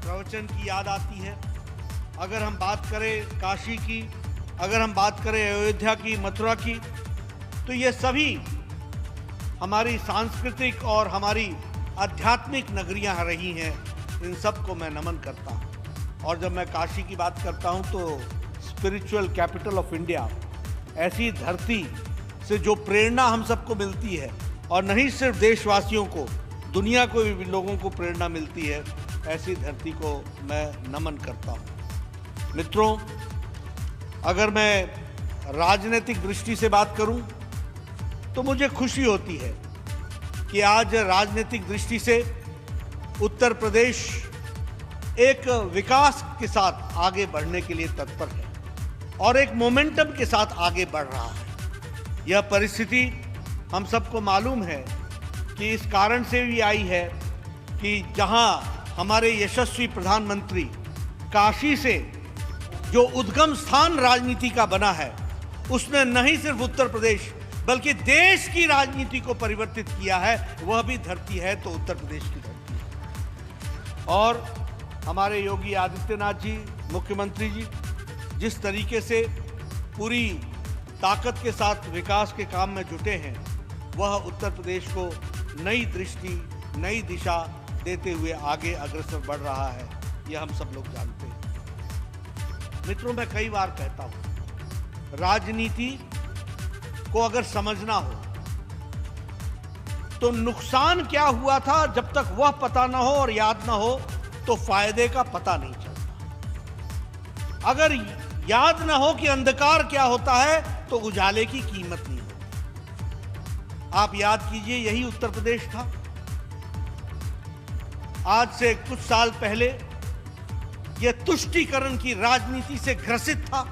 प्रवचन की याद आती है। अगर हम बात करें काशी की, अगर हम बात करें अयोध्या की, मथुरा की, तो ये सभी हमारी सांस्कृतिक और हमारी आध्यात्मिक नगरियां रही हैं। इन सब को मैं नमन करता हूं। और जब मैं काशी की बात करता हूं तो स्पिरिचुअल कैपिटल ऑफ इंडिया, ऐसी धरती से जो प्रेरणा हम सबको मिलती है, और नहीं सिर्फ देशवासियों को, दुनिया को भी लोगों को प्रेरणा मिलती है, ऐसी धरती को मैं नमन करता हूं। मित्रों, अगर मैं राजनीतिक दृष्टि से बात करूं तो मुझे खुशी होती है कि आज राजनीतिक दृष्टि से उत्तर प्रदेश एक विकास के साथ आगे बढ़ने के लिए तत्पर है और एक मोमेंटम के साथ आगे बढ़ रहा है। यह परिस्थिति हम सबको मालूम है कि इस कारण से भी आई है कि जहां हमारे यशस्वी प्रधानमंत्री काशी से जो उद्गम स्थान राजनीति का बना है, उसने नहीं सिर्फ उत्तर प्रदेश बल्कि देश की राजनीति को परिवर्तित किया है। वह भी धरती है तो उत्तर प्रदेश की धरती है। और हमारे योगी आदित्यनाथ जी, मुख्यमंत्री जी, जिस तरीके से पूरी ताकत के साथ विकास के काम में जुटे हैं, वह उत्तर प्रदेश को नई दृष्टि, नई दिशा देते हुए आगे अग्रसर बढ़ रहा है। यह हम सब लोग जानते हैं। मित्रों, मैं कई बार कहता हूं, राजनीति को अगर समझना हो तो नुकसान क्या हुआ था जब तक वह पता ना हो और याद ना हो तो फायदे का पता नहीं चलता। अगर याद ना हो कि अंधकार क्या होता है तो उजाले की कीमत नहीं होती। आप याद कीजिए, यही उत्तर प्रदेश था। आज से कुछ साल पहले यह तुष्टीकरण की राजनीति से ग्रसित था।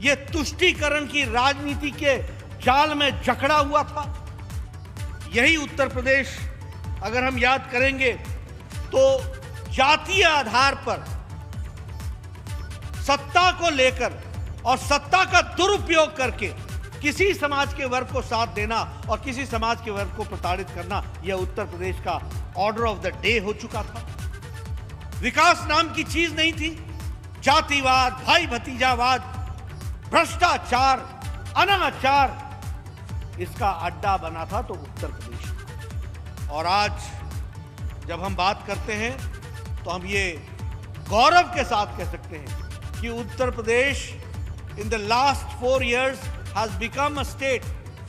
यह तुष्टीकरण की राजनीति के जाल में जकड़ा हुआ था। यही उत्तर प्रदेश, अगर हम याद करेंगे तो जातीय आधार पर सत्ता को लेकर और सत्ता का दुरुपयोग करके किसी समाज के वर्ग को साथ देना और किसी समाज के वर्ग को प्रताड़ित करना, यह उत्तर प्रदेश का ऑर्डर ऑफ द डे हो चुका था। विकास नाम की चीज नहीं थी। जातिवाद, भाई भतीजावाद, भ्रष्टाचार, अनाचार, इसका अड्डा बना था तो उत्तर प्रदेश। और आज जब हम बात करते हैं तो हम ये गौरव के साथ कह सकते हैं कि Uttar Pradesh in the last 4 years has become a state.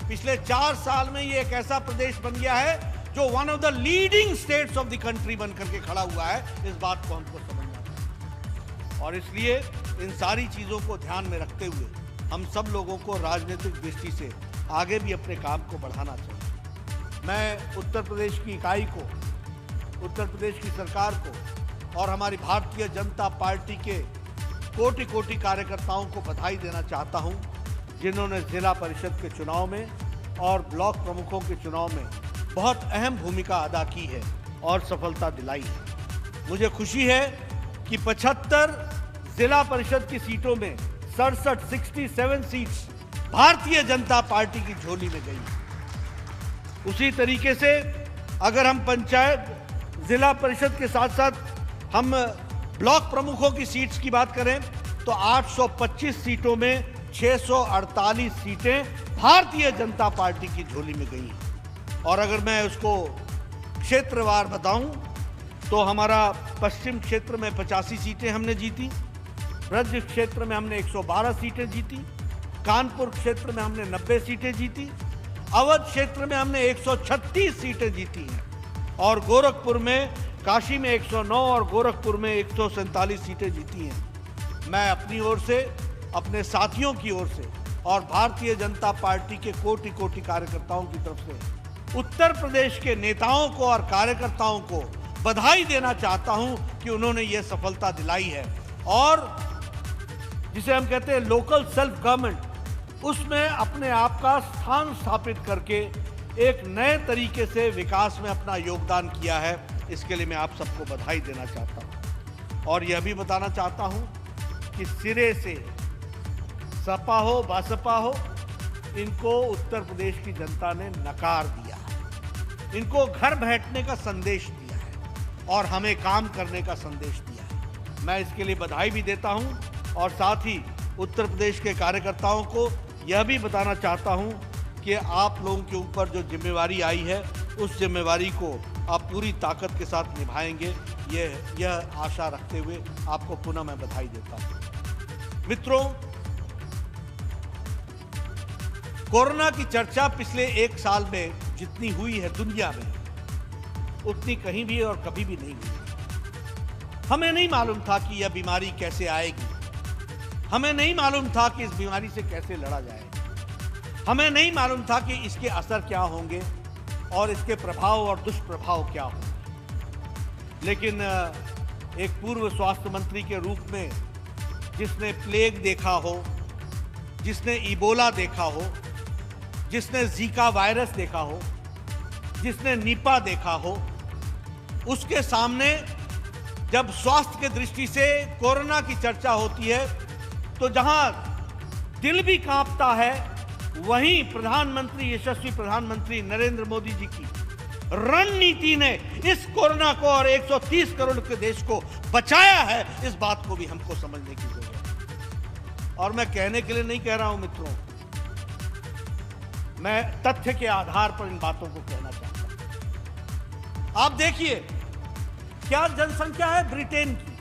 पिछले 4 साल में ये एक ऐसा प्रदेश बन गया है जो one of the leading states of the country बन करके खड़ा हुआ है। इस बात को हमको समझना चाहिए और इसलिए इन सारी चीजों को ध्यान में रखते हुए हम सब लोगों को राजनीतिक दृष्टि से आगे भी अपने काम को बढ़ाना चाहिए। मैं उत्तर प्रदेश की इकाई को, उत्तर प्रदेश की सरकार को और हमारी भारतीय जनता पार्टी के कोटि कोटि कार्यकर्ताओं को बधाई देना चाहता हूं, जिन्होंने जिला परिषद के चुनाव में और ब्लॉक प्रमुखों के चुनाव में बहुत अहम भूमिका अदा की है और सफलता दिलाई है। मुझे खुशी है कि 75 जिला परिषद की सीटों में 67 सीट्स भारतीय जनता पार्टी की झोली में गई। उसी तरीके से अगर हम पंचायत, जिला परिषद के साथ साथ हम ब्लॉक प्रमुखों की सीट्स की बात करें तो 825 सीटों में 648 सीटें भारतीय जनता पार्टी की झोली में गई। और अगर मैं उसको क्षेत्रवार बताऊं तो हमारा पश्चिम क्षेत्र में 85 सीटें हमने जीती, ब्रज क्षेत्र में हमने 112 सीटें जीती, कानपुर क्षेत्र में हमने 90 सीटें जीती, अवध क्षेत्र में हमने 136 सीटें जीती हैं और गोरखपुर में, काशी में 109 और गोरखपुर में 147 सीटें जीती हैं। मैं अपनी ओर से, अपने साथियों की ओर से और भारतीय जनता पार्टी के कोटि कोटि कार्यकर्ताओं की तरफ से उत्तर प्रदेश के नेताओं को और कार्यकर्ताओं को बधाई देना चाहता हूं कि उन्होंने ये सफलता दिलाई है। और जिसे हम कहते हैं लोकल सेल्फ गवर्नमेंट, उसमें अपने आप का स्थान स्थापित करके एक नए तरीके से विकास में अपना योगदान किया है। इसके लिए मैं आप सबको बधाई देना चाहता हूं और यह भी बताना चाहता हूं कि सिरे से सपा हो बसपा हो, इनको उत्तर प्रदेश की जनता ने नकार दिया है। इनको घर बैठने का संदेश दिया है। और हमें काम करने का संदेश दिया है। मैं इसके लिए बधाई भी देता हूं और साथ ही उत्तर प्रदेश के कार्यकर्ताओं को यह भी बताना चाहता हूं कि आप लोगों के ऊपर जो जिम्मेवारी आई है उस जिम्मेवारी को आप पूरी ताकत के साथ निभाएंगे, यह आशा रखते हुए आपको पुनः मैं बधाई देता हूं। मित्रों, कोरोना की चर्चा पिछले 1 साल में जितनी हुई है दुनिया में, उतनी कहीं भी और कभी भी नहीं हुई। हमें नहीं मालूम था कि यह बीमारी कैसे आएगी, हमें नहीं मालूम था कि इस बीमारी से कैसे लड़ा जाएगा, हमें नहीं मालूम था कि इसके असर क्या होंगे और इसके प्रभाव और दुष्प्रभाव क्या होंगे। लेकिन एक पूर्व स्वास्थ्य मंत्री के रूप में, जिसने प्लेग देखा हो, जिसने इबोला देखा हो, जिसने जीका वायरस देखा हो, जिसने निपा देखा हो, उसके सामने जब स्वास्थ्य की दृष्टि से कोरोना की चर्चा होती है तो जहां दिल भी कांपता है, वहीं प्रधानमंत्री, यशस्वी प्रधानमंत्री नरेंद्र मोदी जी की रणनीति ने इस कोरोना को और 130 करोड़ के देश को बचाया है, इस बात को भी हमको समझने की जरूरत है। और मैं कहने के लिए नहीं कह रहा हूं मित्रों, मैं तथ्य के आधार पर इन बातों को कहना चाहता हूं। आप देखिए क्या जनसंख्या है ब्रिटेन की,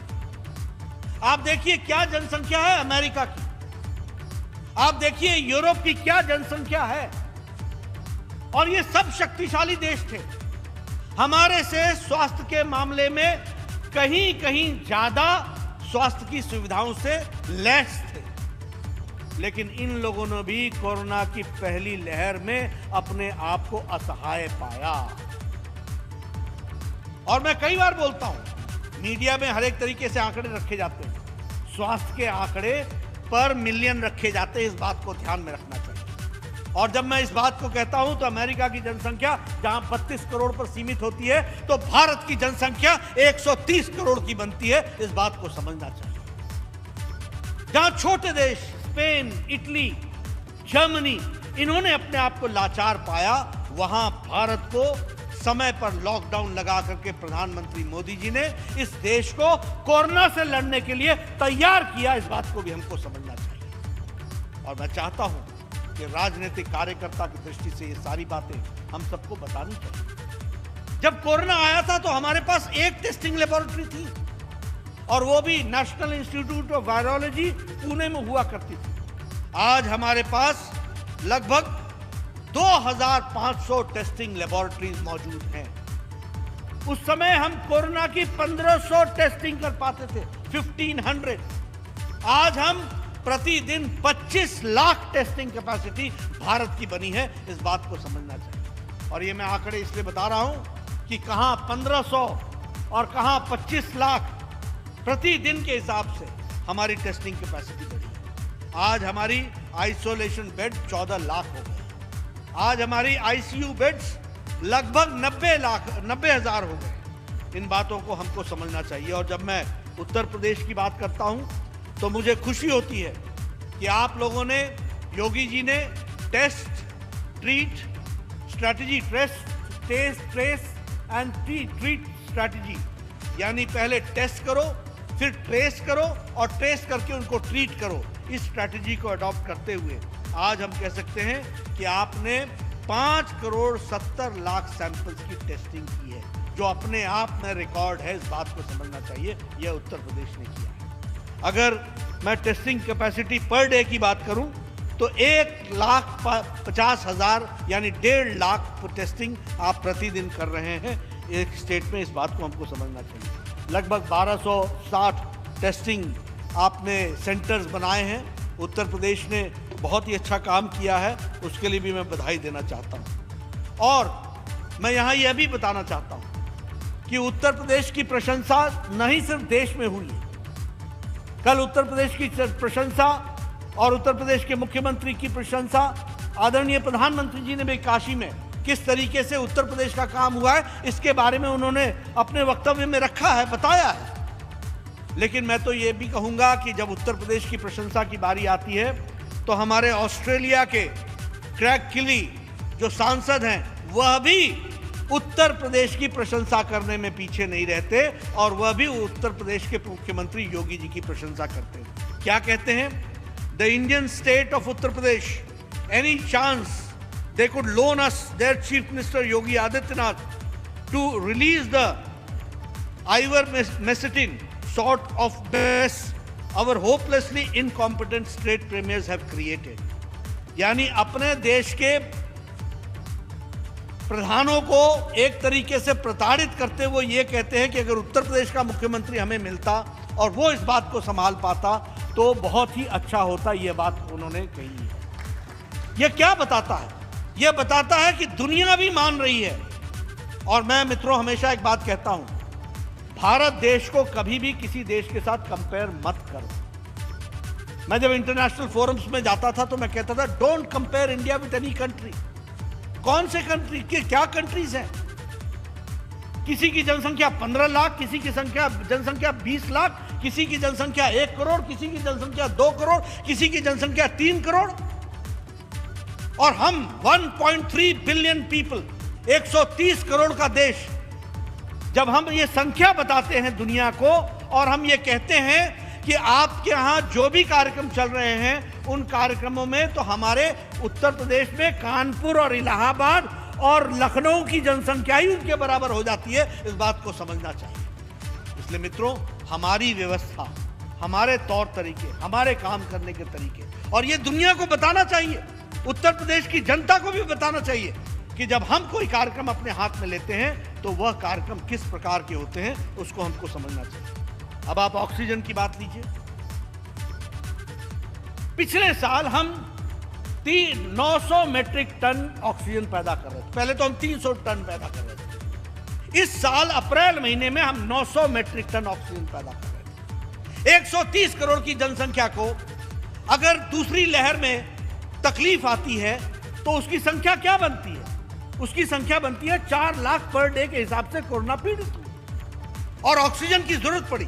आप देखिए क्या जनसंख्या है अमेरिका की, आप देखिए यूरोप की क्या जनसंख्या है, और ये सब शक्तिशाली देश थे। हमारे से स्वास्थ्य के मामले में कहीं कहीं ज्यादा स्वास्थ्य की सुविधाओं से लैस थे, लेकिन इन लोगों ने भी कोरोना की पहली लहर में अपने आप को असहाय पाया। और मैं कई बार बोलता हूं, मीडिया में हर एक तरीके से आंकड़े रखे जाते हैं, स्वास्थ्य के आंकड़े पर मिलियन रखे जाते हैं, इस बात को ध्यान में रखना चाहिए। और जब मैं इस बात को कहता हूं तो अमेरिका की जनसंख्या जहां 32 करोड़ पर सीमित होती है, तो भारत की जनसंख्या 130 करोड़ की बनती है, इस बात को समझना चाहिए। जहां छोटे देश स्पेन, इटली, जर्मनी, इन्होंने अपने आप को लाचार पाया, वहां भारत को समय पर लॉकडाउन लगा करके प्रधानमंत्री मोदी जी ने इस देश को कोरोना से लड़ने के लिए तैयार किया, इस बात को भी हमको समझना चाहिए। और मैं चाहता हूं कि राजनीतिक कार्यकर्ता की दृष्टि से ये सारी बातें हम सबको बतानी चाहिए। जब कोरोना आया था तो हमारे पास एक टेस्टिंग लेबोरेटरी थी, और वो भी national institute of virology Pune में हुआ करती थी। आज हमारे पास लगभग 2500 टेस्टिंग लेबोरेटरीज मौजूद हैं। उस समय हम कोरोना की 1500 टेस्टिंग कर पाते थे, 1500। आज हम प्रतिदिन 25 लाख टेस्टिंग कैपेसिटी भारत की बनी है, इस बात को समझना चाहिए। और ये मैं आंकड़े इसलिए बता रहा हूं कि कहां 1500 और कहां 25 लाख प्रतिदिन के हिसाब से हमारी टेस्टिंग कैपेसिटी बढ़ी है। आज हमारी आइसोलेशन बेड 14 लाख हो गए, आज हमारी आईसीयू बेड्स लगभग 90,000 हो गए। इन बातों को हमको समझना चाहिए। और जब मैं उत्तर प्रदेश की बात करता हूं तो मुझे खुशी होती है कि आप लोगों ने, योगी जी ने test treat strategy, test trace and treat strategy, यानी पहले टेस्ट करो, फिर ट्रेस करो और ट्रेस करके उनको ट्रीट करो, इस स्ट्रैटेजी को अडॉप्ट करते हुए आज हम कह सकते हैं कि आपने 5 करोड़ 70 लाख सैंपल्स की टेस्टिंग की है, जो अपने आप में रिकॉर्ड है, इस बात को समझना चाहिए। यह उत्तर प्रदेश ने किया है। अगर मैं टेस्टिंग कैपेसिटी पर डे की बात करूं तो 1,50,000 यानी 1.5 लाख टेस्टिंग आप प्रतिदिन कर रहे हैं एक स्टेट में, इस बात को हमको समझना चाहिए। लगभग 1260 टेस्टिंग आपने सेंटर्स बनाए हैं। उत्तर प्रदेश ने बहुत ही अच्छा काम किया है, उसके लिए भी मैं बधाई देना चाहता हूं। और मैं यहां यह भी बताना चाहता हूं कि उत्तर प्रदेश की प्रशंसा नहीं सिर्फ देश में हुई है, कल उत्तर प्रदेश की प्रशंसा और उत्तर प्रदेश के मुख्यमंत्री की प्रशंसा आदरणीय प्रधानमंत्री जी ने भी काशी में किस तरीके से उत्तर प्रदेश का काम हुआ है, इसके बारे में उन्होंने अपने वक्तव्य में रखा है, बताया है। लेकिन मैं तो ये भी कहूंगा कि जब उत्तर प्रदेश की प्रशंसा की बारी आती है तो हमारे ऑस्ट्रेलिया के क्रैग किली जो सांसद हैं, वह भी उत्तर प्रदेश की प्रशंसा करने में पीछे नहीं रहते, और वह भी उत्तर प्रदेश के मुख्यमंत्री योगी जी की प्रशंसा करते हैं। क्या कहते हैं? The Indian state of Uttar Pradesh, any chance they could loan us their chief minister Yogi Adityanath to release the ivermectin sort of mess our hopelessly incompetent state premiers have created। यानी अपने देश के प्रधानों को एक तरीके से प्रताड़ित करते हुए ये कहते हैं कि अगर उत्तर प्रदेश का मुख्यमंत्री हमें मिलता और वो इस बात को संभाल पाता तो बहुत ही अच्छा होता। ये बात उन्होंने कही है। यह क्या बताता है? यह बताता है कि दुनिया भी मान रही है। और मैं मित्रों हमेशा एक बात कहता हूं, भारत देश को कभी भी किसी देश के साथ कंपेयर मत करो। मैं जब इंटरनेशनल फोरम्स में जाता था तो मैं कहता था don't compare India with any country. कौन से कंट्री के क्या कंट्रीज हैं? किसी की जनसंख्या 15 लाख, किसी की जनसंख्या 20 लाख, किसी की जनसंख्या 1 करोड़, किसी की जनसंख्या 2 करोड़, किसी की जनसंख्या 3 करोड़, और हम 1.3 बिलियन पीपल, 130 करोड़ का देश। जब हम ये संख्या बताते हैं दुनिया को और हम ये कहते हैं कि आपके यहां जो भी कार्यक्रम चल रहे हैं उन कार्यक्रमों में तो हमारे उत्तर प्रदेश में कानपुर और इलाहाबाद और लखनऊ की जनसंख्या ही उनके बराबर हो जाती है, इस बात को समझना चाहिए। इसलिए मित्रों, हमारी व्यवस्था, हमारे तौर तरीके, हमारे काम करने के तरीके, और ये दुनिया को बताना चाहिए, उत्तर प्रदेश की जनता को भी बताना चाहिए कि जब हम कोई कार्यक्रम अपने हाथ में लेते हैं तो वह कार्यक्रम किस प्रकार के होते हैं, उसको हमको समझना चाहिए। अब आप ऑक्सीजन की बात लीजिए। पिछले साल हम 900 मैट्रिक टन ऑक्सीजन पैदा कर रहे थे। पहले तो हम 300 टन पैदा कर रहे थे। इस साल अप्रैल महीने में हम 900 मैट्रिक टन ऑक्सीजन पैदा कर रहे थे। 130 करोड़ की जनसंख्या को अगर दूसरी लहर में तकलीफ आती है तो उसकी संख्या क्या बनती है? उसकी संख्या बनती है 4 लाख पर डे के हिसाब से कोरोना पीड़ित, और ऑक्सीजन की जरूरत पड़ी।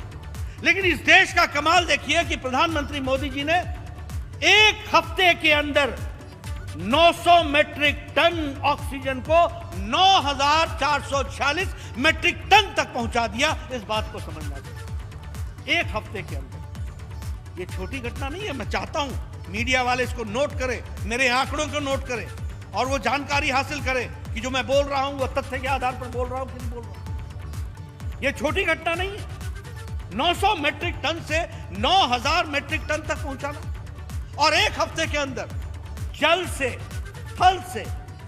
लेकिन इस देश का कमाल देखिए कि प्रधानमंत्री मोदी जी ने एक हफ्ते के अंदर 900 मैट्रिक टन ऑक्सीजन को 9,446 मैट्रिक टन तक पहुंचा दिया। इस बात को समझना चाहिए, एक हफ्ते के अंदर। यह छोटी घटना नहीं है। मैं चाहता हूं मीडिया वाले इसको नोट करें, मेरे आंकड़ों को नोट करें और वो जानकारी हासिल करें कि जो मैं बोल रहा हूं वो तथ्य के आधार पर बोल रहा हूं कि नहीं बोल रहा हूं। ये छोटी घटना नहीं है। 900 मैट्रिक टन से 9,000 मैट्रिक टन तक पहुंचाना, और एक हफ्ते के अंदर जल से, थल से,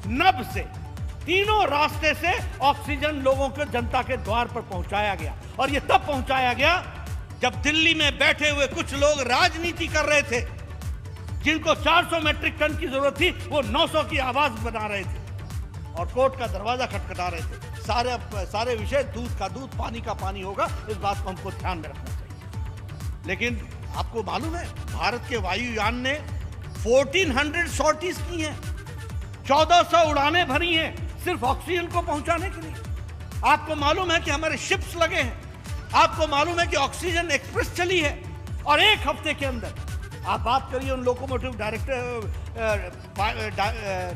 नभ से, तीनों रास्ते से ऑक्सीजन लोगों के, जनता के द्वार पर पहुंचाया गया। और ये तब पहुंचाया गया जब दिल्ली में बैठे हुए कुछ लोग राजनीति कर रहे थे। जिनको 400 मैट्रिक टन की जरूरत थी वो 900 की आवाज बना रहे थे और कोर्ट का दरवाजा खटखटा रहे थे। सारे विषय दूध का दूध, पानी का पानी होगा, इस बात को हमको ध्यान में रखना चाहिए। लेकिन आपको मालूम है भारत के वायुयान ने 1400 सॉर्टीज की हैं, 1400 उड़ानें भरी हैं सिर्फ ऑक्सीजन को पहुंचाने के लिए। आपको मालूम है कि हमारे शिप्स लगे हैं, आपको मालूम है कि ऑक्सीजन एक्सप्रेस चली है। और एक हफ्ते के अंदर आप बात करिए उन लोकोमोटिव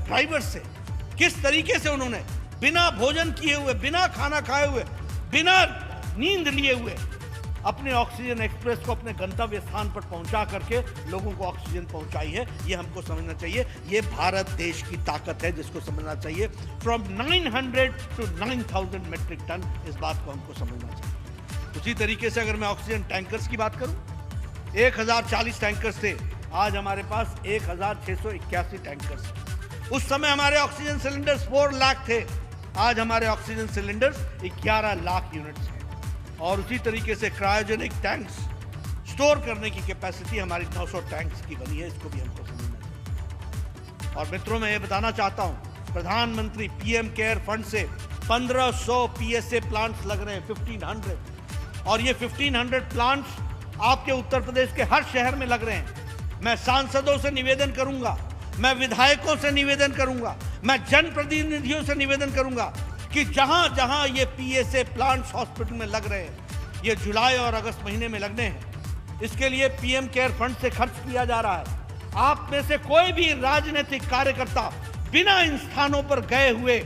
ड्राइवर से, किस तरीके से उन्होंने बिना भोजन किए हुए, बिना खाना खाए हुए, बिना नींद लिए हुए अपने ऑक्सीजन एक्सप्रेस को अपने गंतव्य स्थान पर पहुंचा करके लोगों को ऑक्सीजन पहुंचाई है। ये हमको समझना चाहिए। ये भारत देश की ताकत है जिसको समझना चाहिए। फ्रॉम 900 to 9,000 मैट्रिक टन, इस बात को हमको समझना चाहिए। उसी तरीके से अगर मैं ऑक्सीजन टैंकर्स की बात करूं, 1040 टैंकर्स थे, आज हमारे पास 1681 टैंकर्स। उस समय हमारे ऑक्सीजन सिलेंडर्स 4 लाख थे, आज हमारे ऑक्सीजन सिलेंडर्स 11 लाख यूनिट्स हैं। और उसी तरीके से क्रायोजेनिक टैंक्स स्टोर करने की कैपेसिटी हमारी 900 टैंक्स की बनी है, इसको भी हमको समझना चाहिए। और मित्रों, मैं ये बताना चाहता हूं, प्रधानमंत्री पीएम केयर फंड से 1500 पीएसए प्लांट्स लग रहे हैं, 1500, और ये 1500 प्लांट्स आपके उत्तर प्रदेश के हर शहर में लग रहे हैं। मैं सांसदों से निवेदन करूंगा, मैं विधायकों से निवेदन करूंगा, मैं जनप्रतिनिधियों से निवेदन करूंगा कि जहां जहां ये पीएसए प्लांट्स हॉस्पिटल में लग रहे हैं, ये जुलाई और अगस्त महीने में लगने हैं। इसके लिए पीएम केयर फंड से खर्च किया जा रहा है। आप में से कोई भी राजनीतिक कार्यकर्ता बिना इन स्थानों पर गए हुए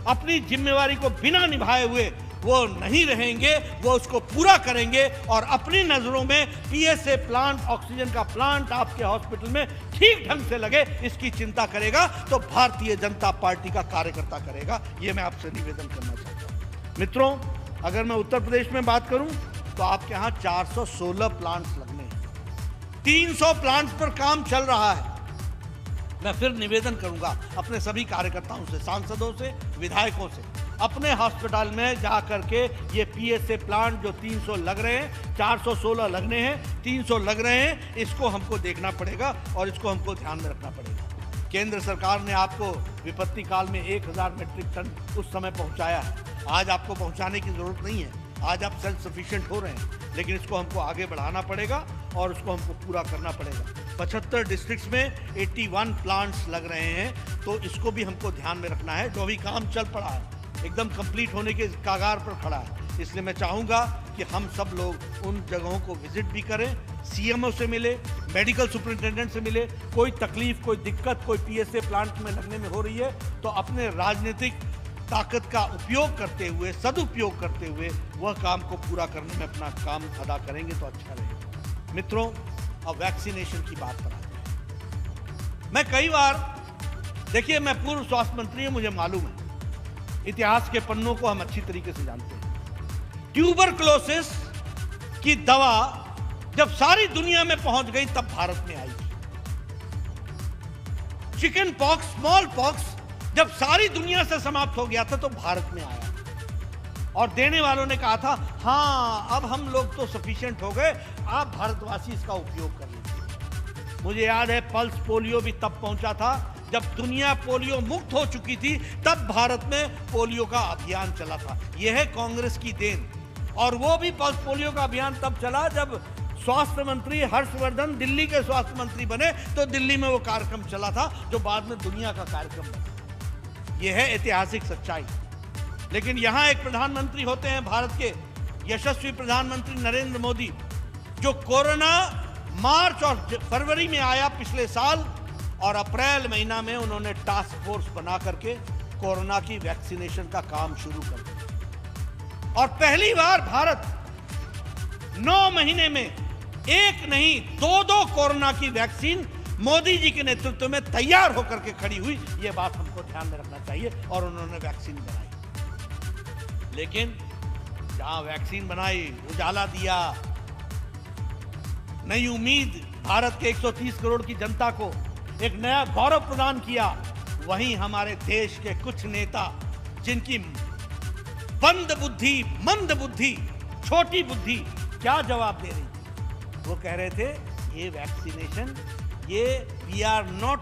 अपनी जिम्मेवारी को बिना निभाए हुए वो नहीं रहेंगे, वो उसको पूरा करेंगे और अपनी नजरों में पीएसए प्लांट, ऑक्सीजन का प्लांट आपके हॉस्पिटल में ठीक ढंग से लगे, इसकी चिंता करेगा तो भारतीय जनता पार्टी का कार्यकर्ता करेगा। ये मैं आपसे निवेदन करना चाहता हूं। मित्रों, अगर मैं उत्तर प्रदेश में बात करूं तो आपके यहां 416 प्लांट्स लगने हैं, 300 प्लांट्स पर काम चल रहा है। मैं फिर निवेदन करूंगा अपने सभी कार्यकर्ताओं से, सांसदों से, विधायकों से, अपने हॉस्पिटल में जाकर के ये पीएसए प्लांट जो 300 लग रहे हैं, 416 लगने हैं, 300 लग रहे हैं, इसको हमको देखना पड़ेगा और इसको हमको ध्यान में रखना पड़ेगा। केंद्र सरकार ने आपको विपत्ति काल में 1000 मीट्रिक टन उस समय पहुंचाया है, आज आपको पहुंचाने की जरूरत नहीं है, आज आप सेल्फ सफिशिएंट हो रहे हैं, लेकिन इसको हमको आगे बढ़ाना पड़ेगा और उसको हमको पूरा करना पड़ेगा। 75 डिस्ट्रिक्ट्स में 81 प्लांट्स लग रहे हैं, तो इसको भी हमको ध्यान में रखना है। जो अभी काम चल पड़ा है एकदम कंप्लीट होने के कागार पर खड़ा है, इसलिए मैं चाहूँगा कि हम सब लोग उन जगहों को विजिट भी करें, सीएमओ से मिले, मेडिकल सुपरिटेंडेंट से मिले। कोई तकलीफ, कोई दिक्कत, कोई पीएसए प्लांट में लगने में हो रही है तो अपने राजनीतिक ताकत का उपयोग करते हुए, सदुपयोग करते हुए वह काम को पूरा करने में अपना काम अदा करेंगे तो अच्छा रहेगा। मित्रों, अब वैक्सीनेशन की बात पर आते हैं। मैं कई बार, देखिए मैं पूर्व स्वास्थ्य मंत्री हूं, मुझे मालूम है, इतिहास के पन्नों को हम अच्छी तरीके से जानते हैं। ट्यूबरकुलोसिस की दवा जब सारी दुनिया में पहुंच गई तब भारत में आई। चिकन पॉक्स, स्मॉल पॉक्स जब सारी दुनिया से समाप्त हो गया था तो भारत में आया और देने वालों ने कहा था हां अब हम लोग तो सफिशिएंट हो गए, आप भारतवासी इसका उपयोग कर लीजिए। मुझे याद है पल्स पोलियो भी तब पहुंचा था जब दुनिया पोलियो मुक्त हो चुकी थी, तब भारत में पोलियो का अभियान चला था। यह है कांग्रेस की देन। और वो भी पल्स पोलियो का अभियान तब चला जब स्वास्थ्य मंत्री हर्षवर्धन दिल्ली के स्वास्थ्य मंत्री बने, तो दिल्ली में वो कार्यक्रम चला था जो बाद में दुनिया का कार्यक्रम बना। यह है ऐतिहासिक सच्चाई। लेकिन यहां एक प्रधानमंत्री होते हैं भारत के, यशस्वी प्रधानमंत्री नरेंद्र मोदी, जो कोरोना मार्च और फरवरी में आया पिछले साल, और अप्रैल महीना में उन्होंने टास्क फोर्स बना करके कोरोना की वैक्सीनेशन का काम शुरू कर दिया। और पहली बार भारत 9 महीने में एक नहीं 2 कोरोना की वैक्सीन मोदी जी के नेतृत्व में तैयार होकर के खड़ी हुई। यह बात हमको ध्यान में रखना चाहिए। और उन्होंने वैक्सीन बनाई, लेकिन जहां वैक्सीन बनाई, उजाला दिया, नई उम्मीद भारत के 130 करोड़ की जनता को एक नया गौरव प्रदान किया, वहीं हमारे देश के कुछ नेता जिनकी बंद बुद्धि, मंद बुद्धि, छोटी बुद्धि क्या जवाब दे रही थी? वो कह रहे थे ये वैक्सीनेशन, ये we are not,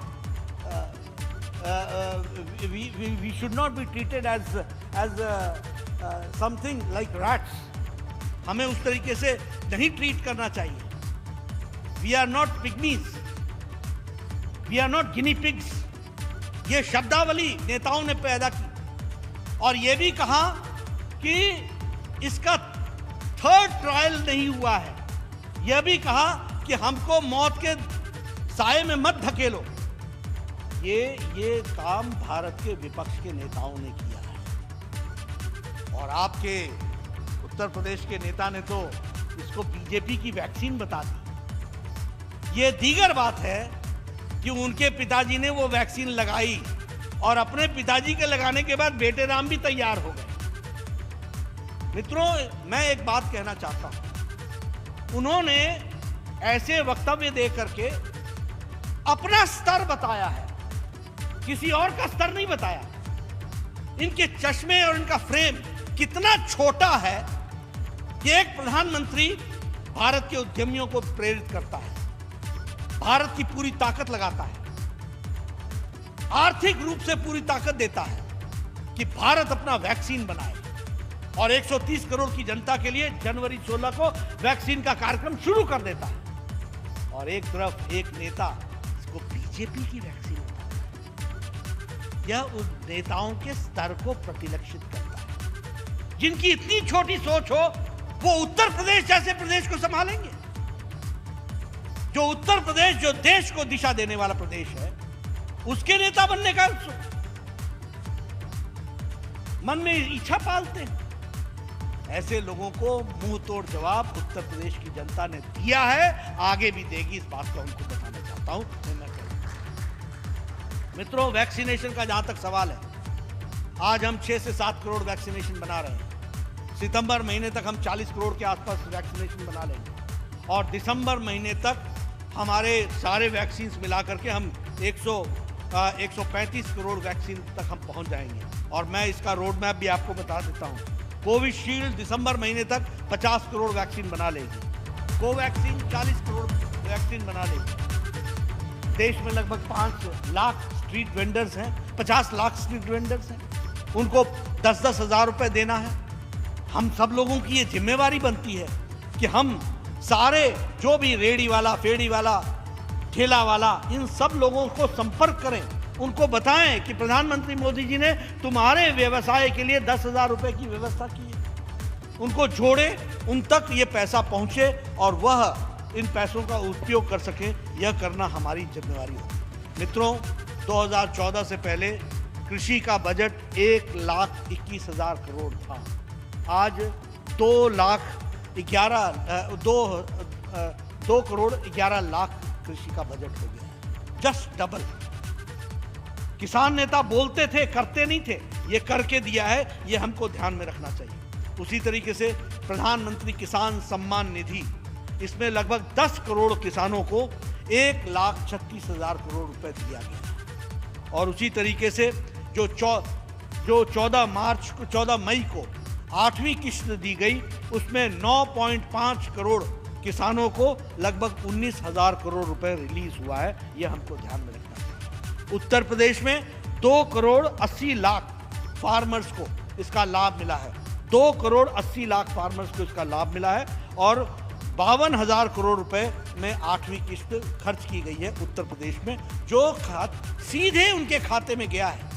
we should not be treated as something like rats. हमें उस तरीके से नहीं ट्रीट करना चाहिए। We are not pygmies, we are not guinea pigs. ये शब्दावली नेताओं ने पैदा की और ये भी कहा कि इसका 3rd ट्रायल नहीं हुआ है। यह भी कहा कि हमको मौत के साए में मत धकेलो। ये काम भारत के विपक्ष के नेताओं ने किया है। और आपके उत्तर प्रदेश के नेता ने तो इसको बीजेपी की वैक्सीन बता दी। ये दीगर बात है कि उनके पिताजी ने वो वैक्सीन लगाई और अपने पिताजी के लगाने के बाद बेटे राम भी तैयार हो गए। मित्रों, मैं एक बात कहना चाहता हूं, उन्होंने ऐसे वक्तव्य दे करके अपना स्तर बताया है, किसी और का स्तर नहीं बताया। इनके चश्मे और इनका फ्रेम कितना छोटा है कि एक प्रधानमंत्री भारत के उद्यमियों को प्रेरित करता है, भारत की पूरी ताकत लगाता है, आर्थिक रूप से पूरी ताकत देता है कि भारत अपना वैक्सीन बनाए और 130 करोड़ की जनता के लिए जनवरी 16 को वैक्सीन का कार्यक्रम शुरू कर देता है। और एक तरफ एक नेता इसको बीजेपी की वैक्सीन बताता है। यह उन नेताओं के स्तर को प्रतिलक्षित करता है जिनकी इतनी छोटी सोच हो। वो उत्तर प्रदेश जैसे प्रदेश को संभालेंगे, जो उत्तर प्रदेश जो देश को दिशा देने वाला प्रदेश है, उसके नेता बनने का मन में इच्छा पालते हैं। ऐसे लोगों को मुंह तोड़ जवाब उत्तर प्रदेश की जनता ने दिया है, आगे भी देगी, इस बात को उनको बताना चाहता हूं। मित्रों, वैक्सीनेशन का जहां तक सवाल है, आज हम 6 से 7 करोड़ वैक्सीनेशन बना रहे हैं। सितंबर महीने तक हम 40 करोड़ के आसपास वैक्सीनेशन बना लेंगे और दिसंबर महीने तक हमारे सारे वैक्सीन मिला करके हम 135 करोड़ वैक्सीन तक हम पहुंच जाएंगे। और मैं इसका रोड मैप भी आपको बता देता हूं। कोविशील्ड दिसंबर महीने तक 50 करोड़ वैक्सीन बना लेगी, कोवैक्सीन 40 करोड़ वैक्सीन बना लेगी। देश में लगभग 5 लाख स्ट्रीट वेंडर्स हैं, 50 लाख स्ट्रीट वेंडर्स हैं, उनको 10-10 हज़ार रुपए देना है। हम सब लोगों की ये जिम्मेवारी बनती है कि हम सारे जो भी रेहड़ी वाला, फेड़ी वाला, ठेला वाला, इन सब लोगों को संपर्क करें, उनको बताएं कि प्रधानमंत्री मोदी जी ने तुम्हारे व्यवसाय के लिए 10,000 रुपए की व्यवस्था की है। उनको जोड़े, उन तक ये पैसा पहुंचे और वह इन पैसों का उपयोग कर सके, यह करना हमारी जिम्मेवारी होगी। मित्रों, 2014 से पहले कृषि का बजट 1,21,000 करोड़ था। आज 2 करोड़ 11 लाख कृषि का बजट हो गया, जस्ट डबल। किसान नेता बोलते थे, करते नहीं थे, ये करके दिया है, ये हमको ध्यान में रखना चाहिए। उसी तरीके से प्रधानमंत्री किसान सम्मान निधि, इसमें लगभग 10 करोड़ किसानों को 1,36,000 करोड़ रुपए दिया गया। और उसी तरीके से जो 14 मई को 8वीं किस्त दी गई, उसमें 9.5 करोड़ किसानों को लगभग 19,000 करोड़ रुपए रिलीज हुआ है, यह हमको ध्यान में रखना है। उत्तर प्रदेश में 2 करोड़ 80 लाख फार्मर्स को इसका लाभ मिला है, 2 करोड़ 80 लाख फार्मर्स को इसका लाभ मिला है और 52,000 करोड़ रुपए में 8वीं किस्त खर्च की गई है उत्तर प्रदेश में, जो सीधे उनके खाते में गया है।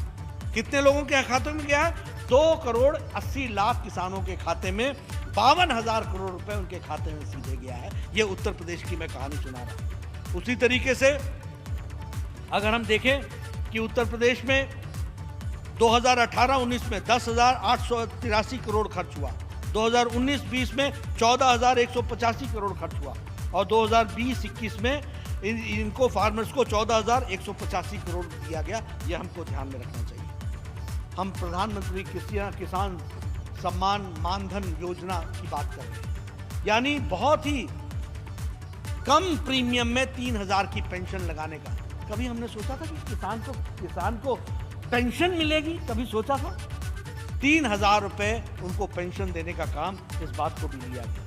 कितने लोगों के खाते में गया है? 2 करोड़ 80 लाख किसानों के खाते में 52,000 करोड़ रुपए उनके खाते में सीधे गया है। यह उत्तर प्रदेश की मैं कहानी सुना रहा हूं। उसी तरीके से अगर हम देखें कि उत्तर प्रदेश में 2018-19 में 10,883 करोड़ खर्च हुआ, 2019-20 में 14,185 करोड़ खर्च हुआ और 2020-21 में इनको फार्मर्स को 14,185 करोड़ दिया गया। यह हमको ध्यान में रखना चाहिए। हम प्रधानमंत्री किसान सम्मान मानधन योजना की बात कर रहे हैं, यानी बहुत ही कम प्रीमियम में 3,000 की पेंशन लगाने का। कभी हमने सोचा था कि किसान को पेंशन मिलेगी? कभी सोचा था? 3,000 रुपए उनको पेंशन देने का काम, इस बात को भी लिया गया।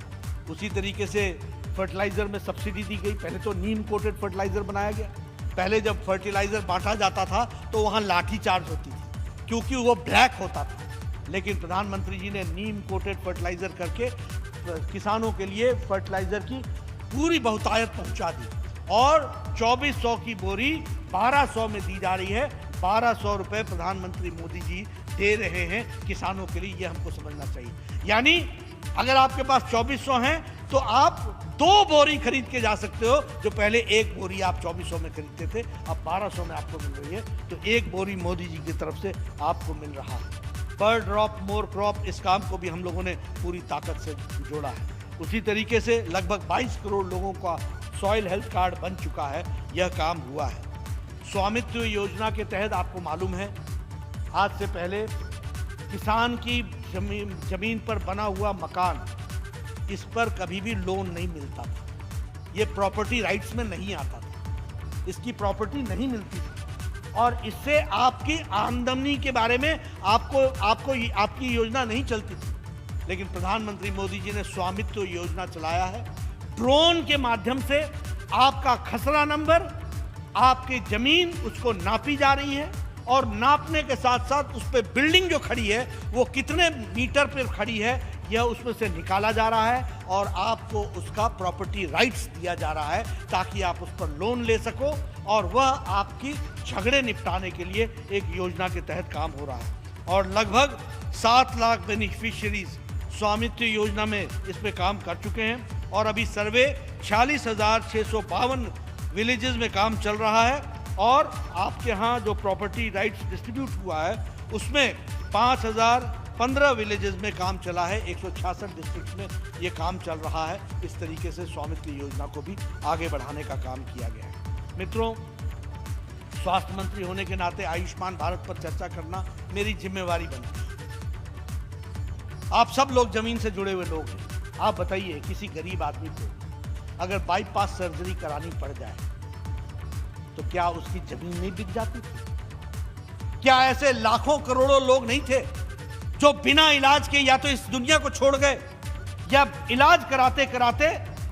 उसी तरीके से फर्टिलाइजर में सब्सिडी दी गई। पहले तो नीम कोटेड फर्टिलाइजर बनाया गया। पहले जब फर्टिलाइजर बांटा जाता था तो वहां लाठी चार्ज होती थी क्योंकि वो ब्लैक होता था, लेकिन प्रधानमंत्री जी ने नीम कोटेड फर्टिलाइजर करके किसानों के लिए फर्टिलाइजर की पूरी बहुतायत पहुंचा दी और 2,400 की बोरी 1,200 में दी जा रही है। 1,200 रुपए प्रधानमंत्री मोदी जी दे रहे हैं किसानों के लिए, यह हमको समझना चाहिए। यानी अगर आपके पास 2,400 हैं तो आप 2 बोरी खरीद के जा सकते हो, जो पहले 1 बोरी आप 2,400 में खरीदते थे, अब 1,200 में आपको मिल रही है। तो 1 बोरी मोदी जी की तरफ से आपको मिल रहा है। पर ड्रॉप मोर क्रॉप, इस काम को भी हम लोगों ने पूरी ताकत से जोड़ा है। उसी तरीके से लगभग 22 करोड़ लोगों का सॉइल हेल्थ कार्ड बन चुका है, यह काम हुआ है। स्वामित्व योजना के तहत आपको मालूम है, आज से पहले किसान की जमीन पर बना हुआ मकान, इस पर कभी भी लोन नहीं मिलता था। ये प्रॉपर्टी राइट्स में नहीं आता था, इसकी प्रॉपर्टी नहीं मिलती थी और इससे आपकी आमदनी के बारे में आपकी योजना नहीं चलती थी। लेकिन प्रधानमंत्री मोदी जी ने स्वामित्व योजना चलाया है। ड्रोन के माध्यम से आपका खसरा नंबर, आपकी जमीन, उसको नापी जा रही है और नापने के साथ साथ उस पर बिल्डिंग जो खड़ी है वो कितने मीटर पर खड़ी है, यह उसमें से निकाला जा रहा है और आपको उसका प्रॉपर्टी राइट्स दिया जा रहा है ताकि आप उस पर लोन ले सको और वह आपकी झगड़े निपटाने के लिए एक योजना के तहत काम हो रहा है। और लगभग 7 लाख बेनिफिशियरीज स्वामित्व योजना में इसमें काम कर चुके हैं और अभी सर्वे 46,652 विलेजेस में काम चल रहा है और आपके यहाँ जो प्रॉपर्टी राइट्स डिस्ट्रीब्यूट हुआ है उसमें 5015 विलेजेस में काम चला है, 166 डिस्ट्रिक्ट में ये काम चल रहा है। इस तरीके से स्वामित्व योजना को भी आगे बढ़ाने का काम किया गया है। मित्रों, स्वास्थ्य मंत्री होने के नाते आयुष्मान भारत पर चर्चा करना मेरी जिम्मेवारी बनती है। आप सब लोग जमीन से जुड़े हुए लोग हैं। आप बताइए, किसी गरीब आदमी को अगर बाईपास सर्जरी करानी पड़ जाए तो क्या उसकी जमीन नहीं बिक जाती थी? क्या ऐसे लाखों करोड़ों लोग नहीं थे जो बिना इलाज के या तो इस दुनिया को छोड़ गए या इलाज कराते कराते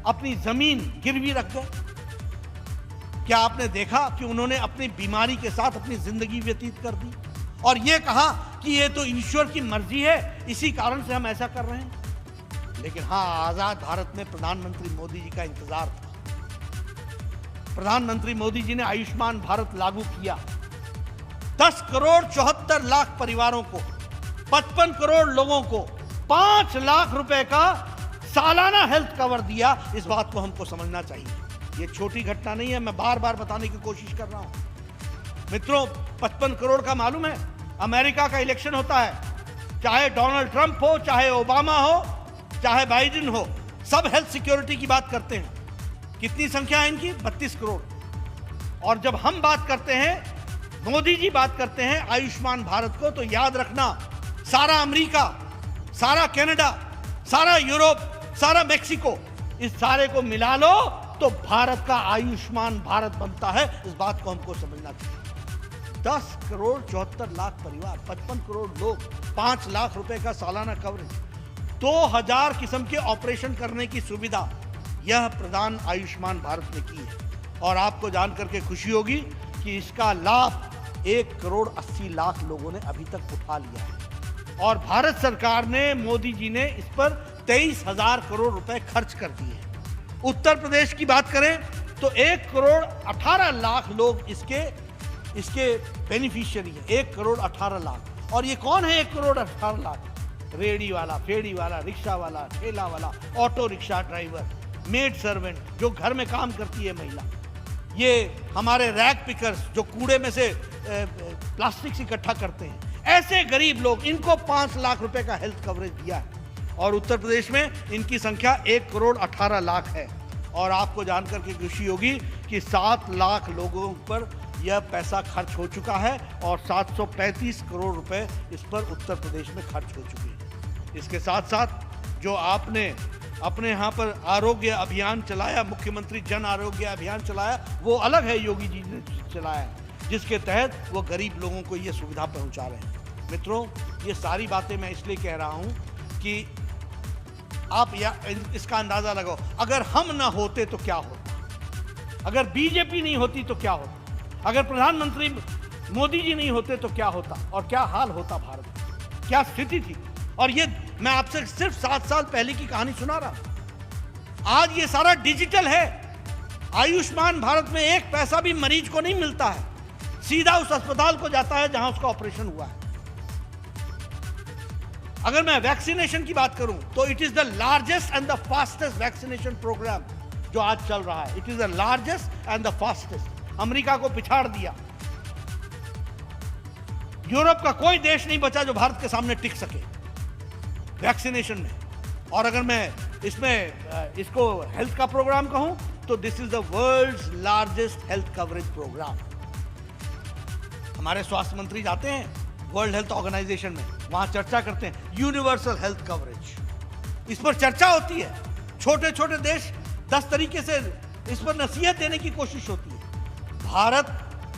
अपनी जमीन गिरवी रख गए? क्या आपने देखा कि उन्होंने अपनी बीमारी के साथ अपनी जिंदगी व्यतीत कर दी और यह कहा कि यह तो ईश्वर की मर्जी है, इसी कारण से हम ऐसा कर रहे हैं? लेकिन हां, आजाद भारत में प्रधानमंत्री मोदी जी का इंतजार था। प्रधानमंत्री मोदी जी ने आयुष्मान भारत लागू किया। 10 करोड़ 74 लाख परिवारों को, 55 करोड़ लोगों को 5 लाख रुपए का सालाना हेल्थ कवर दिया। इस बात को हमको समझना चाहिए। यह छोटी घटना नहीं है, मैं बार बार बताने की कोशिश कर रहा हूं। मित्रों, 55 करोड़ का मालूम है, अमेरिका का इलेक्शन होता है, चाहे डोनाल्ड ट्रंप हो, चाहे ओबामा हो, चाहे बाइडेन हो, सब हेल्थ सिक्योरिटी की बात करते हैं। कितनी संख्या है इनकी? 32 करोड़। और जब हम बात करते हैं, मोदी जी बात करते हैं आयुष्मान भारत को, तो याद रखना, सारा अमेरिका, सारा कनाडा, सारा यूरोप, सारा मेक्सिको, इस सारे को मिला लो तो भारत का आयुष्मान भारत बनता है। इस बात को हमको समझना चाहिए। 10 करोड़ 74 लाख परिवार, 55 करोड़ लोग, 5 लाख रुपए का सालाना कवरेज, 2000 किस्म के ऑपरेशन करने की सुविधा, यह प्रदान आयुष्मान भारत ने की है। और आपको जानकर के खुशी होगी कि इसका लाभ 1 करोड़ 80 लाख लोगों ने अभी तक उठा लिया है। और भारत सरकार ने, मोदी जी ने इस पर 23,000 करोड़ रुपए खर्च कर दिए। उत्तर प्रदेश की बात करें तो 1 करोड़ 18 लाख लोग इसके बेनिफिशियरी है। 1 करोड़ 18 लाख। और ये कौन है 1 करोड़ 18 लाख? रेडी वाला, फेड़ी वाला, रिक्शा वाला, ठेला वाला, auto rickshaw driver, maid servant, जो घर में काम करती है महिला, ये हमारे रैग पिकर्स जो कूड़े में से प्लास्टिक इकट्ठा करते हैं, ऐसे गरीब लोग, इनको 5 लाख रुपए का हेल्थ कवरेज दिया है। और उत्तर प्रदेश में इनकी संख्या 1 करोड़ 18 लाख है। और आपको जानकर के खुशी होगी कि 7 लाख लोगों पर यह पैसा खर्च हो चुका है और 735 करोड़ रुपए इस पर उत्तर प्रदेश में खर्च हो चुके हैं। इसके साथ साथ जो आपने अपने यहाँ पर आरोग्य अभियान चलाया, मुख्यमंत्री जन आरोग्य अभियान चलाया, वो अलग है, योगी जी ने चलाया, जिसके तहत वो गरीब लोगों को ये सुविधा पहुंचा रहे हैं। मित्रों, ये सारी बातें मैं इसलिए कह रहा हूं कि आप इसका अंदाजा लगाओ, अगर हम ना होते तो क्या होता, अगर बीजेपी नहीं होती तो क्या होता, अगर प्रधानमंत्री मोदी जी नहीं होते तो क्या होता, और क्या हाल होता भारत में, क्या स्थिति थी। और ये मैं आपसे सिर्फ 7 साल पहले की कहानी सुना रहा हूं। आज ये सारा डिजिटल है। आयुष्मान भारत में एक पैसा भी मरीज को नहीं मिलता है, सीधा उस अस्पताल को जाता है जहां उसका ऑपरेशन हुआ है। अगर मैं वैक्सीनेशन की बात करूं तो it is the largest and the fastest vaccination program जो आज चल रहा है। It is the largest and the fastest. America को पिछाड़ दिया। यूरोप का कोई देश नहीं बचा जो भारत के सामने टिक सके वैक्सीनेशन में। और अगर मैं इसको हेल्थ का प्रोग्राम कहूं तो this is the world's largest health coverage program. हमारे स्वास्थ्य मंत्री जाते हैं वर्ल्ड हेल्थ ऑर्गेनाइजेशन में, वहां चर्चा करते हैं यूनिवर्सल हेल्थ कवरेज, इस पर चर्चा होती है। छोटे छोटे देश 10 तरीके से इस पर नसीहत देने की कोशिश होती है। भारत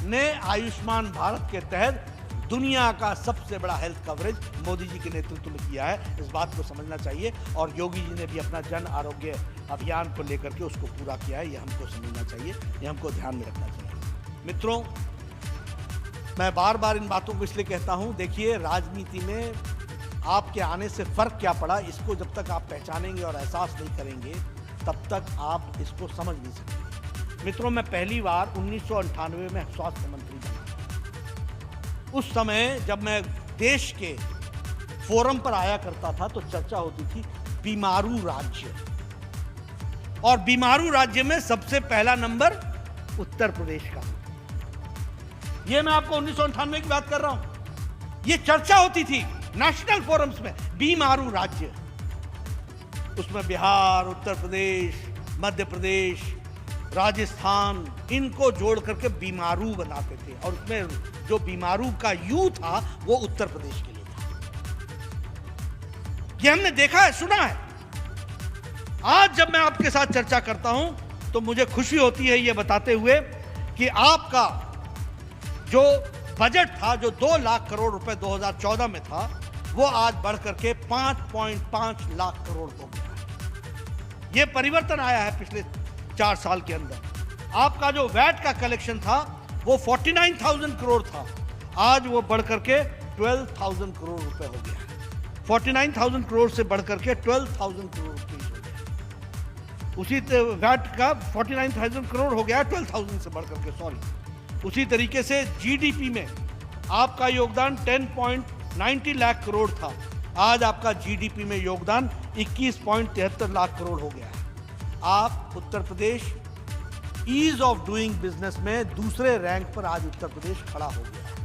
ने आयुष्मान भारत के तहत दुनिया का सबसे बड़ा हेल्थ कवरेज मोदी जी के नेतृत्व में किया है। इस बात को समझना चाहिए। और योगी जी ने भी अपना जन आरोग्य अभियान को लेकर के उसको पूरा किया है। यह हमको समझना चाहिए, यह हमको ध्यान में रखना चाहिए। मित्रों, मैं बार बार इन बातों को इसलिए कहता हूं, देखिए राजनीति में आपके आने से फर्क क्या पड़ा, इसको जब तक आप पहचानेंगे और एहसास नहीं करेंगे तब तक आप इसको समझ नहीं सकते। मित्रों, मैं पहली बार 1998 में स्वास्थ्य मंत्री बना। उस समय जब मैं देश के फोरम पर आया करता था तो चर्चा होती थी बीमारू राज्य, और बीमारू राज्य में सबसे पहला नंबर उत्तर प्रदेश का। यह मैं आपको 1998 की बात कर रहा हूं। ये चर्चा होती थी नेशनल फोरम्स में, बीमारू राज्य, उसमें बिहार, उत्तर प्रदेश, मध्य प्रदेश, राजस्थान, इनको जोड़ करके बीमारू बनाते थे, और उसमें जो बीमारू का यू था वो उत्तर प्रदेश के लिए था। ये हमने देखा है, सुना है। आज जब मैं आपके साथ चर्चा करता हूं तो मुझे खुशी होती है ये बताते हुए कि आपका जो बजट था, जो 2 लाख करोड़ रुपए 2014 में था, वो आज बढ़ करके 5.5 लाख करोड़ हो गया है। ये परिवर्तन आया है पिछले 4 साल के अंदर। आपका जो वैट का कलेक्शन था वो 49,000 करोड़ था, आज वो बढ़ करके 12,000 करोड़ रुपए हो गया है। 49,000 करोड़ से बढ़ करके 12,000 करोड़ रुपए हो गया। उसी वैट का 49,000 करोड़ हो गया, 12,000 से बढ़ करके, सॉरी। उसी तरीके से जीडीपी में आपका योगदान 10.90 लाख करोड़ था, आज आपका जीडीपी में योगदान 21.73 लाख करोड़ हो गया है। आप Uttar Pradesh ease of doing business में दूसरे रैंक पर आज उत्तर प्रदेश खड़ा हो गया है,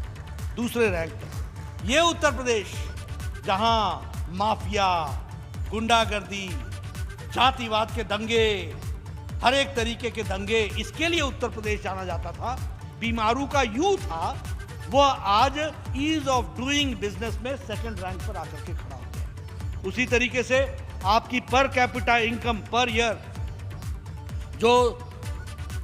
दूसरे रैंक पर। ये उत्तर प्रदेश जहां माफिया, गुंडागर्दी, जातिवाद के दंगे, हर एक तरीके के दंगे, इसके लिए उत्तर प्रदेश जाना जाता था, बीमारू का यू था, वो आज ईज ऑफ डूइंग बिजनेस में सेकंड रैंक पर आकर के खड़ा हो गया। उसी तरीके से आपकी per capita income per year जो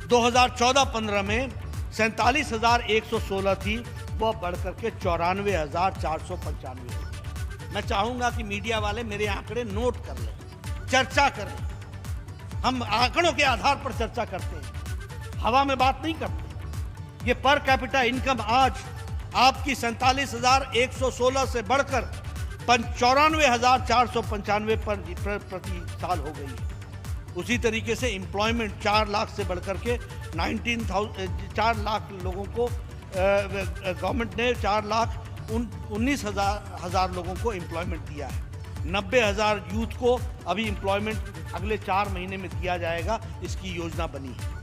2014-15 में 47,116 थी, वो बढ़ करके 94,495 हो गई। मैं चाहूंगा कि मीडिया वाले मेरे आंकड़े नोट कर लें, चर्चा करें। हम आंकड़ों के आधार पर चर्चा करते हैं, हवा में बात नहीं करते। ये पर कैपिटा इनकम आज आपकी 47,116 से बढ़कर 94,495 प्रति साल हो गई है। उसी तरीके से एम्प्लॉयमेंट 4 लाख से बढ़कर के 4 लाख लोगों को गवर्नमेंट ने 4,19,000 लोगों को एम्प्लॉयमेंट दिया है। 90,000 यूथ को अभी एम्प्लॉयमेंट अगले 4 महीने में दिया जाएगा, इसकी योजना बनी है।